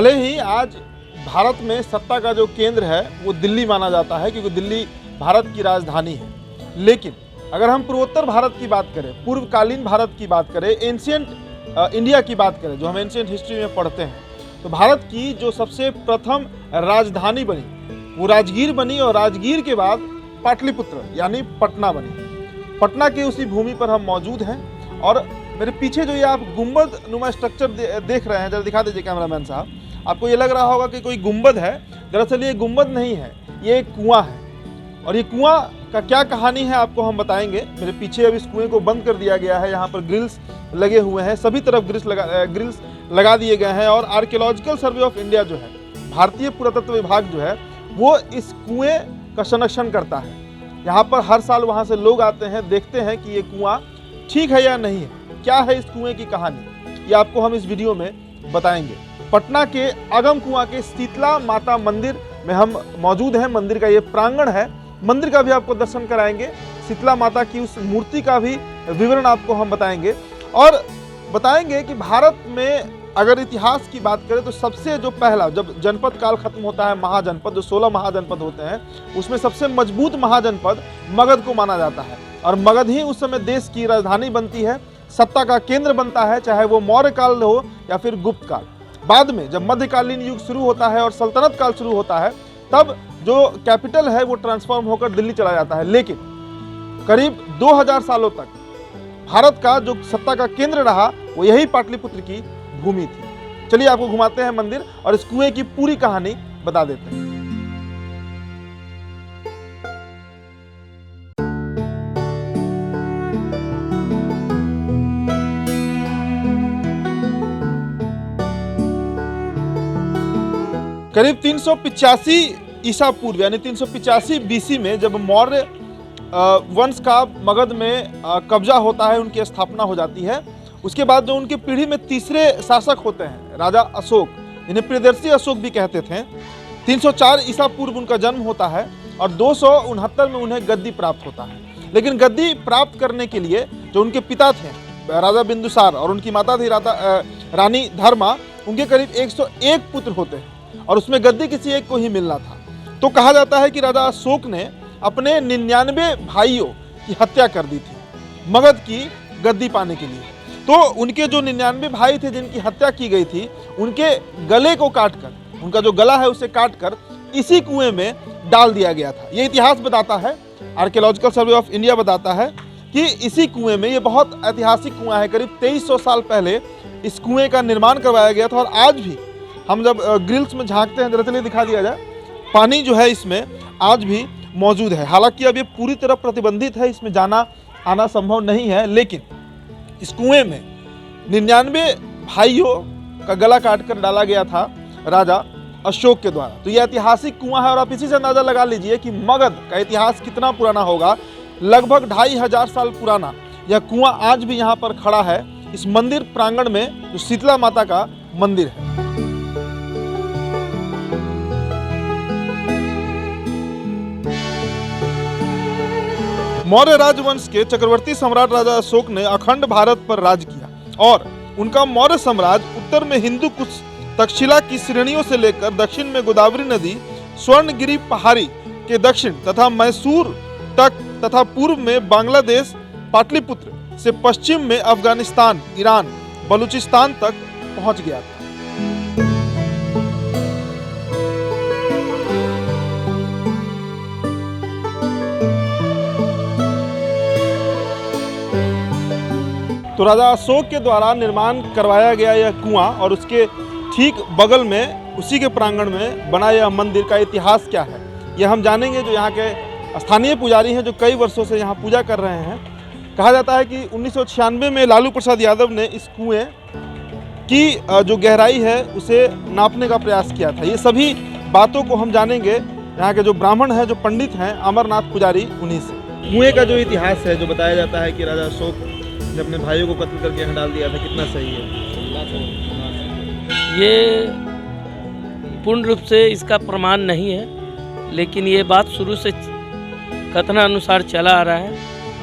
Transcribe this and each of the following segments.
भले ही आज भारत में सत्ता का जो केंद्र है वो दिल्ली माना जाता है, क्योंकि दिल्ली भारत की राजधानी है, लेकिन अगर हम पूर्वोत्तर भारत की बात करें, पूर्वकालीन भारत की बात करें, एंशियंट इंडिया की बात करें, जो हम एंशियंट हिस्ट्री में पढ़ते हैं, तो भारत की जो सबसे प्रथम राजधानी बनी वो राजगीर बनी, और राजगीर के बाद पाटलिपुत्र यानी पटना बनी। पटना की उसी भूमि पर हम मौजूद हैं, और मेरे पीछे जो ये आप गुंबद नुमा स्ट्रक्चर देख रहे हैं, जरा दिखा दीजिए कैमरामैन साहब। आपको ये लग रहा होगा कि कोई गुंबद है, दरअसल ये गुंबद नहीं है, ये एक कुआं है। और ये कुआं का क्या कहानी है आपको हम बताएंगे। मेरे पीछे अब इस कुएं को बंद कर दिया गया है, यहाँ पर ग्रिल्स लगे हुए हैं, सभी तरफ ग्रिल्स लगा दिए गए हैं। और आर्कियोलॉजिकल सर्वे ऑफ इंडिया जो है, भारतीय पुरातत्व विभाग जो है, वो इस कुएं का संरक्षण करता है। यहाँ पर हर साल वहाँ से लोग आते हैं, देखते हैं कि ये कुआं ठीक है या नहीं है, क्या है इस कुएं की कहानी, ये आपको हम इस वीडियो में बताएंगे। पटना के आगम कुआं के शीतला माता मंदिर में हम मौजूद हैं। मंदिर का ये प्रांगण है, मंदिर का भी आपको दर्शन कराएंगे, शीतला माता की उस मूर्ति का भी विवरण आपको हम बताएंगे, और बताएंगे कि भारत में अगर इतिहास की बात करें तो सबसे जो पहला, जब जनपद काल खत्म होता है, महाजनपद, जो 16 महाजनपद होते हैं, उसमें सबसे मजबूत महाजनपद मगध को माना जाता है। और मगध ही उस समय देश की राजधानी बनती है, सत्ता का केंद्र बनता है, चाहे वो मौर्य काल हो या फिर गुप्त काल। बाद में जब मध्यकालीन युग शुरू होता है और सल्तनत काल शुरू होता है, तब जो कैपिटल है वो ट्रांसफॉर्म होकर दिल्ली चला जाता है। लेकिन करीब 2000 सालों तक भारत का जो सत्ता का केंद्र रहा वो यही पाटलिपुत्र की भूमि थी। चलिए आपको घुमाते हैं मंदिर और इस कुएं की पूरी कहानी बता देते हैं। करीब 385 ईसा पूर्व यानी 385 बीसी में जब मौर्य वंश का मगध में कब्जा होता है, उनकी स्थापना हो जाती है। उसके बाद जो उनकी पीढ़ी में तीसरे शासक होते हैं, राजा अशोक, इन्हें प्रियदर्शी अशोक भी कहते थे। 304 ईसा पूर्व उनका जन्म होता है और 269 में उन्हें गद्दी प्राप्त होता है। लेकिन गद्दी प्राप्त करने के लिए जो उनके पिता थे राजा बिंदुसार और उनकी माता थी रानी धर्मा, उनके करीब 101 पुत्र होते हैं, और उसमें गद्दी किसी एक को ही मिलना था। तो कहा जाता है कि राजा अशोक ने अपने 99 भाइयों की हत्या कर दी थी मगध की गद्दी पाने के लिए। तो उनके जो 99 भाई थे जिनकी हत्या की गई थी, उनके गले को काटकर, उनका जो गला है उसे काटकर इसी कुएं में डाल दिया गया था। ये इतिहास बताता है, आर्कियोलॉजिकल सर्वे ऑफ इंडिया बताता है कि इसी कुएं में, ये बहुत ऐतिहासिक कुआं है, करीब 2300 साल पहले इस कुएं का निर्माण करवाया गया था। और आज भी हम जब ग्रिल्स में झांकते हैं, दरअसल दिखा दिया जाए, पानी जो है इसमें आज भी मौजूद है। हालांकि अब ये पूरी तरह प्रतिबंधित है, इसमें जाना आना संभव नहीं है, लेकिन इस कुएं में 99 भाइयों का गला काटकर डाला गया था राजा अशोक के द्वारा। तो ये ऐतिहासिक कुआं है, और आप इसी से अंदाजा लगा लीजिए कि मगध का इतिहास कितना पुराना होगा। लगभग 2500 साल पुराना यह कुआं आज भी यहाँ पर खड़ा है, इस मंदिर प्रांगण में, जो शीतला माता का मंदिर है। मौर्य राजवंश के चक्रवर्ती सम्राट राजा अशोक ने अखंड भारत पर राज किया, और उनका मौर्य साम्राज्य उत्तर में हिंदू कुश तक्षशिला की श्रेणियों से लेकर दक्षिण में गोदावरी नदी, स्वर्णगिरी पहाड़ी के दक्षिण तथा मैसूर तक, तथा पूर्व में बांग्लादेश, पाटलिपुत्र से पश्चिम में अफगानिस्तान, ईरान, बलूचिस्तान तक पहुंच गया था। तो राजा अशोक के द्वारा निर्माण करवाया गया यह कुआं, और उसके ठीक बगल में, उसी के प्रांगण में बना यह मंदिर का इतिहास क्या है, यह हम जानेंगे। जो यहाँ के स्थानीय पुजारी हैं, जो कई वर्षों से यहाँ पूजा कर रहे हैं। कहा जाता है कि 1996 में लालू प्रसाद यादव ने इस कुएं की जो गहराई है उसे नापने का प्रयास किया था। ये सभी बातों को हम जानेंगे यहाँ के जो ब्राह्मण हैं, जो पंडित हैं, अमरनाथ पुजारी, उन्हीं से। कुएं का जो इतिहास है, जो बताया जाता है कि राजा अशोक ने अपने भाइयों को कत्ल करके यहाँ डाल दिया था, कितना सही है? ये पूर्ण रूप से इसका प्रमाण नहीं है, लेकिन ये बात शुरू से कथनानुसार चला आ रहा है,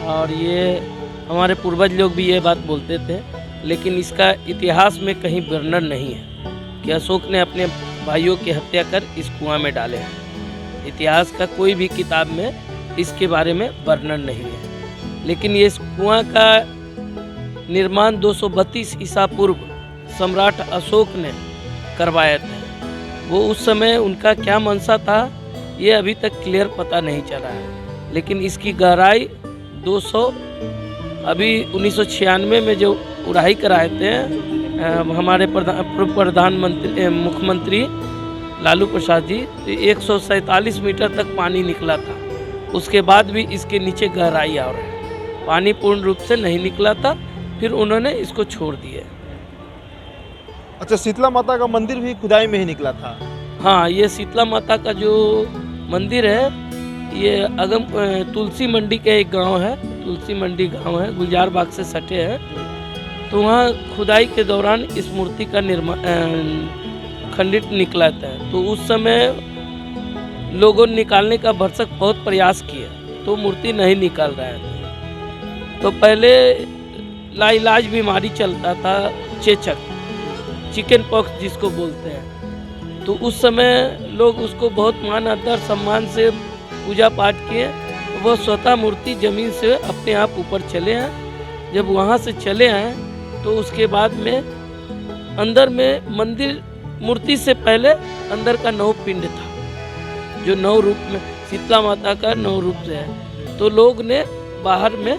और ये हमारे पूर्वज लोग भी ये बात बोलते थे, लेकिन इसका इतिहास में कहीं वर्णन नहीं है कि अशोक ने अपने भाइयों की हत्या कर इस कुआं में डाले हैं। इतिहास का कोई भी किताब में इसके बारे में वर्णन नहीं है। लेकिन ये इस कुआं का निर्माण 232 ईसा पूर्व सम्राट अशोक ने करवाया था। वो उस समय उनका क्या मंशा था ये अभी तक क्लियर पता नहीं चला है। लेकिन इसकी गहराई 200 अभी 1996 में जो उड़ाई कराए थे हमारे प्रधानमंत्री मुख्यमंत्री लालू प्रसाद जी, 147 मीटर तक पानी निकला था। उसके बाद भी इसके नीचे गहराई आ रहा है, पानी पूर्ण रूप से नहीं निकला था, फिर उन्होंने इसको छोड़ दिया। अच्छा, शीतला माता का मंदिर भी खुदाई में ही निकला था? हाँ, ये शीतला माता का जो मंदिर है ये अगम तुलसी मंडी के एक गांव है, तुलसी मंडी गांव है, गुलजार बाग से सटे हैं। तो वहाँ खुदाई के दौरान इस मूर्ति का निर्माण खंडित निकला था। तो उस समय लोगों ने निकालने का भरसक बहुत प्रयास किया, तो मूर्ति नहीं निकल रहा है। तो पहले लाइलाज बीमारी चलता था, चेचक, चिकन पॉक्स जिसको बोलते हैं। तो उस समय लोग उसको बहुत मान आदर सम्मान से पूजा पाठ किए। वो स्वतः मूर्ति जमीन से अपने आप ऊपर चले आए। जब वहाँ से चले आए तो उसके बाद में अंदर में मंदिर, मूर्ति से पहले अंदर का 9 पिंड था जो 9 रूप में शीतला माता का 9 रूप से है। तो लोग ने बाहर में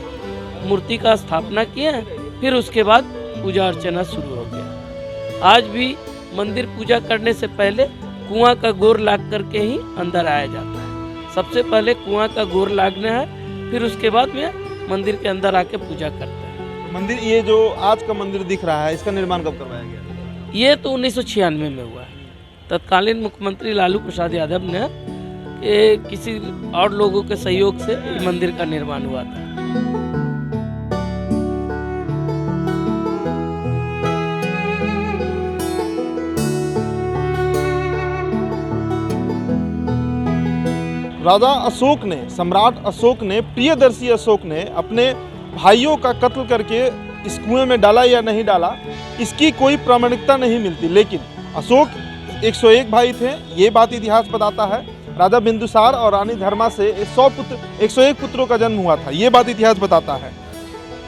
मूर्ति का स्थापना किया, फिर उसके बाद पूजा अर्चना शुरू हो गया। आज भी मंदिर पूजा करने से पहले कुआं का गोर लाग करके ही अंदर आया जाता है। सबसे पहले कुआं का गोर लागना है, फिर उसके बाद में मंदिर के अंदर आके पूजा करते हैं। मंदिर, ये जो आज का मंदिर दिख रहा है, इसका निर्माण कब करवाया गया? ये तो 1996 में हुआ है। तत्कालीन मुख्यमंत्री लालू प्रसाद यादव ने किसी और लोगों के सहयोग से ये मंदिर का निर्माण हुआ था। राजा अशोक ने, सम्राट अशोक ने, प्रियदर्शी अशोक ने अपने भाइयों का कत्ल करके इस कुएं में डाला या नहीं डाला, इसकी कोई प्रामाणिकता नहीं मिलती। लेकिन अशोक 101 भाई थे, ये बात इतिहास बताता है। राजा बिंदुसार और रानी धर्मा से 101 पुत्रों का जन्म हुआ था, ये बात इतिहास बताता है।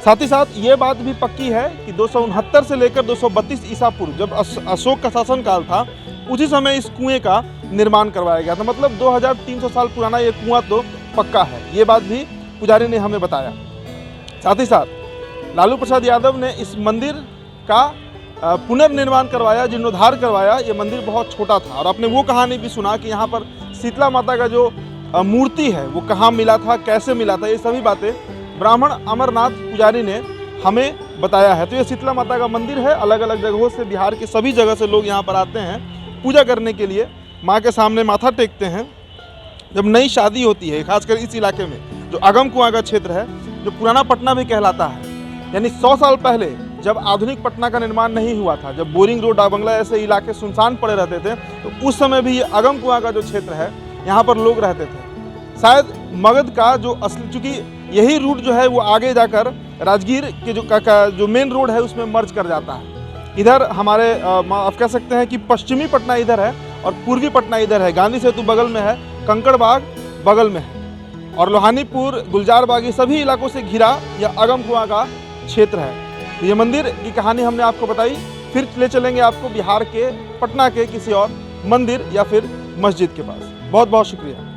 साथ ही साथ ये बात भी पक्की है कि 269 से लेकर 232 ईसा पूर्व जब अशोक का शासनकाल था, उसी समय इस कुएं का निर्माण करवाया गया था। मतलब 2300 साल पुराना ये कुआं तो पक्का है, ये बात भी पुजारी ने हमें बताया। साथ ही साथ लालू प्रसाद यादव ने इस मंदिर का पुनर्निर्माण करवाया, जीर्णोद्धार करवाया। ये मंदिर बहुत छोटा था और आपने वो कहानी भी सुना कि यहाँ पर शीतला माता का जो मूर्ति है वो कहाँ मिला था, कैसे मिला था, ये सभी बातें ब्राह्मण अमरनाथ पुजारी ने हमें बताया है। तो ये शीतला माता का मंदिर है। अलग अलग जगहों से, बिहार के सभी जगह से लोग यहाँ पर आते हैं पूजा करने के लिए, माँ के सामने माथा टेकते हैं। जब नई शादी होती है, खासकर इस इलाके में जो अगम कुआं का क्षेत्र है, जो पुराना पटना भी कहलाता है, यानी 100 साल पहले जब आधुनिक पटना का निर्माण नहीं हुआ था, जब बोरिंग रोड, डाकबंगला ऐसे इलाके सुनसान पड़े रहते थे, तो उस समय भी ये अगम कुआं का जो क्षेत्र है, यहाँ पर लोग रहते थे। शायद मगध का जो असली, चूँकि यही रूट जो है वो आगे जाकर राजगीर के जो मेन रोड है उसमें मर्ज कर जाता है। इधर हमारे आप कह सकते हैं कि पश्चिमी पटना इधर है और पूर्वी पटना इधर है। गांधी सेतु बगल में है, कंकड़ बाग बगल में है और लोहानीपुर, गुलजार बाग, ये सभी इलाकों से घिरा यह अगम कुआं का क्षेत्र है। तो ये मंदिर की कहानी हमने आपको बताई। फिर ले चलेंगे आपको बिहार के पटना के किसी और मंदिर या फिर मस्जिद के पास। बहुत बहुत शुक्रिया।